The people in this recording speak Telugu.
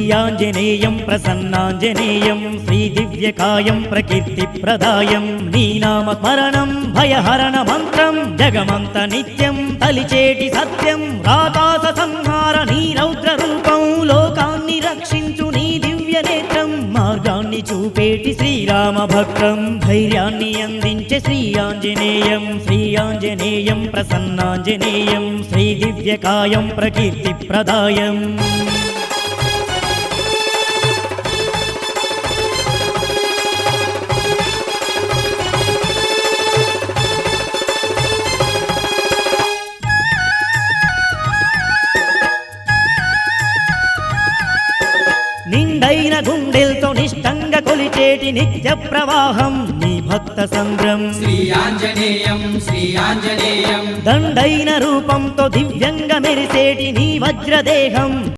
శ్రీయాంజనేయం ప్రసన్నాంజనేయం శ్రీదివ్యకాయం ప్రకీర్తిప్రదాయం నీ నామ స్మరణం భయహరణ మంత్రం జగమంత నిత్యం తలిచేటి సత్యం రాకాస సంహార నీ రౌద్ర రూపం లోకాన్ని రక్షించు నీ దివ్య నేత్రం మార్గాన్ని చూపేటి శ్రీరామ భక్తం ధైర్యాన్ని అందించే శ్రీయాంజనేయం శ్రీయాంజనేయం ప్రసన్నాంజనేయం శ్రీదివ్యకాయం ప్రకీర్తిప్రదాయం నిండైన గుండెల్తో నిష్టంగా కొలిచేటి నిత్య ప్రవాహం నీ భక్త సంద్రం శ్రీయాంజనేయం శ్రీయాంజనేయం దండైన రూపంతో దివ్యంగా మెరిసేటి నీ వజ్రదేహం